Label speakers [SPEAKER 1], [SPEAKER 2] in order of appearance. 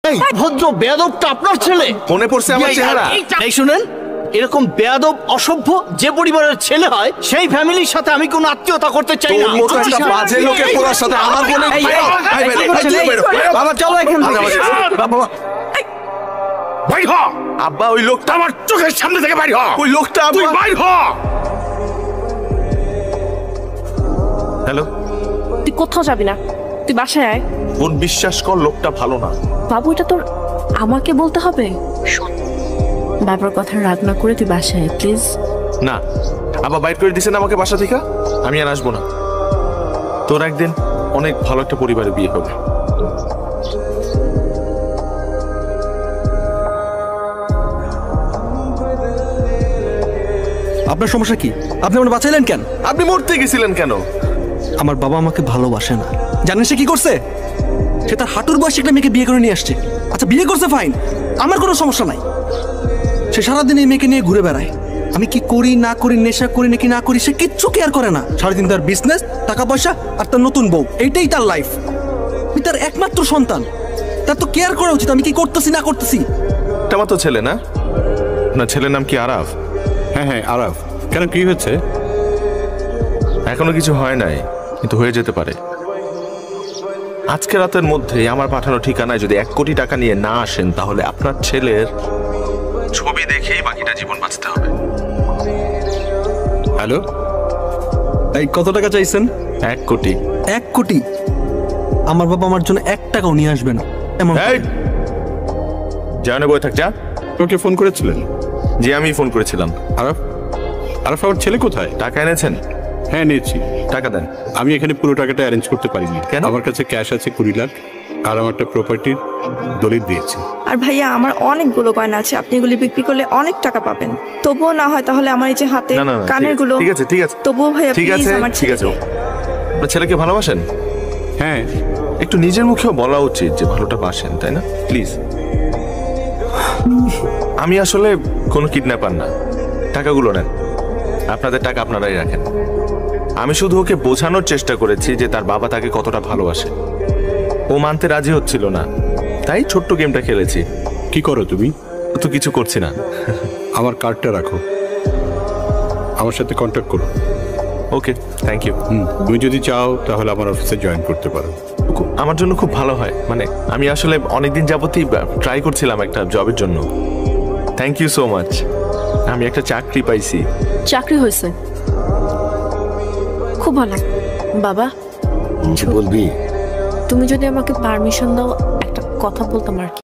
[SPEAKER 1] ভদ্র বেয়াদবটা আপনার ছেলে?
[SPEAKER 2] মনে পড়ছে আমার চেহারা?
[SPEAKER 1] এই শুনেন, এরকম বেয়াদব অসভ্য যে পরিবারের ছেলে হয় সেই ফ্যামিলির সাথে আমি কোনো আত্মীয়তা করতে চাই না।
[SPEAKER 2] তোর মতো একটা বাজে লোকের পোলার সাথে আমার বোন।
[SPEAKER 1] বাবা চলো এখান থেকে। বাবা
[SPEAKER 3] বাইর হ।
[SPEAKER 2] আব্বা ওই লোকটা
[SPEAKER 3] আমার চোখের সামনে থেকে বাইর হ।
[SPEAKER 2] ওই লোকটা
[SPEAKER 3] তুই বাইর হ।
[SPEAKER 2] হ্যালো
[SPEAKER 4] তুই কোথাও যাবি না, তুই বাসায় আয়।
[SPEAKER 2] বোন বিশ্বাস কর লোকটা ভালো না।
[SPEAKER 4] বাবু এটা তোর আমাকে বলতে হবে? বাবার কথা রাগ না করে তুই বাসায় আয় প্লিজ।
[SPEAKER 2] না আবার বাইর করে দিছেন আমাকে বাসা থেকে, আমি আর আসবো না। তোর একদিন অনেক ভালো একটা পরিবারে বিয়ে হবে।
[SPEAKER 5] আপনার সমস্যা কি? আপনি আমার বাঁচাইলেন কেন?
[SPEAKER 2] আপনি মরতে গেছিলেন কেন?
[SPEAKER 5] আমার বাবা আমাকে ভালোবাসে না। জানেন সে কি করছে? সে তার হাঁটুর বয়সে একটা মেয়েকে বিয়ে করে নিয়ে আসছে। আচ্ছা বিয়ে করছে ফাইন, আমার কোনো সমস্যা নাই। সে সারাদিন এই মেয়েকে নিয়ে ঘুরে বেড়ায়। আমি কি করি না করি, নেশা করি নাকি না করি, সে কিচ্ছু কেয়ার করে না। সারাদিন তার বিজনেস, টাকা পয়সা আর তার নতুন বউ, এইটাই তার লাইফ। আমি তার একমাত্র সন্তান, তার তো কেয়ার করা উচিত। আমি কি করতেছি না করতেছি?
[SPEAKER 2] এটা আমার তো ছেলে না? না ছেলের নাম কি আরাফ?
[SPEAKER 3] হ্যাঁ হ্যাঁ আরাফ, কেন কি হয়েছে?
[SPEAKER 2] এখনো কিছু হয় নাই, কিন্তু হয়ে যেতে পারে। আজকে রাতের মধ্যে আমার পাঠানো ঠিকানায় যদি 1 কোটি টাকা নিয়ে না আসেন তাহলে আপনার ছেলের ছবি দেখেই বাকিটা জীবন বাঁচতে হবে।
[SPEAKER 3] হ্যালো,
[SPEAKER 5] এই কত টাকা চাইছেন?
[SPEAKER 2] 1 কোটি।
[SPEAKER 5] 1 কোটি? আমার বাবা আমার জন্য 1 টাকাও নিয়ে আসবে না এমন।
[SPEAKER 2] জানে বই থাক যা।
[SPEAKER 3] তোকে ফোন করেছিলেন?
[SPEAKER 2] যে আমি ফোন করেছিলাম।
[SPEAKER 3] আরাফ, আরাফ আমার ছেলে কোথায়?
[SPEAKER 2] টাকা এনেছেন?
[SPEAKER 3] হ্যাঁ নিয়েছি।
[SPEAKER 2] টাকা দেন।
[SPEAKER 3] আমি এখানে পুরো টাকাটা অ্যারেঞ্জ করতে পারিনি।
[SPEAKER 2] কেন?
[SPEAKER 3] আমার কাছে ক্যাশ আছে 20 লাখ, আর আমার একটা প্রপার্টির দলিল দিয়েছি।
[SPEAKER 6] আর ভাইয়া আমার অনেকগুলো গয়না আছে, আপনি এগুলি বিক্রি করলে অনেক টাকা পাবেন। তবুও না হয় তাহলে আমার এই যে হাতে
[SPEAKER 2] না না না,
[SPEAKER 6] কানের গুলো।
[SPEAKER 2] ঠিক আছে ঠিক আছে
[SPEAKER 6] তবুও ভাইয়া
[SPEAKER 2] ঠিক
[SPEAKER 6] প্লিজ
[SPEAKER 2] আছে
[SPEAKER 6] আমার
[SPEAKER 2] ঠিক আছে। আপনার ছেলেকে ভালোবাসেন?
[SPEAKER 3] হ্যাঁ,
[SPEAKER 2] একটু নিজের মুখেও বলা উচিত যে ভালোটা বাসেন, তাই না? প্লিজ। আমি আসলে কোনো কিডন্যাপার না। টাকাগুলো নেন, আপনাদের টাকা আপনারাই রাখেন। আমি শুধু ওকে বোঝানোর চেষ্টা করেছি যে তার বাবা তাকে কতটা ভালোবাসে। ও মানতে রাজি হচ্ছিল না, তাই ছোট্ট গেমটা খেলেছি।
[SPEAKER 3] কি করো তুমি?
[SPEAKER 2] তো কিছু করছি না।
[SPEAKER 3] আমার কার্ডটা রাখো, আমার সাথে কন্ট্যাক্ট করো।
[SPEAKER 2] ওকে, থ্যাংক ইউ।
[SPEAKER 3] তুমি যদি চাও তাহলে আমার অফিসে জয়েন করতে পারো।
[SPEAKER 2] আমার জন্য খুব ভালো হয়। মানে আমি আসলে অনেকদিন যাবতই ট্রাই করছিলাম একটা জবের জন্য। Thank you so much. আমি একটা চাকরি পাইছি।
[SPEAKER 4] চাকরি হয়েছে, খুব ভালো। বাবা
[SPEAKER 1] কিছু বলবি?
[SPEAKER 4] তুমি যদি আমাকে পারমিশন দাও একটা কথা বলতাম আর কি।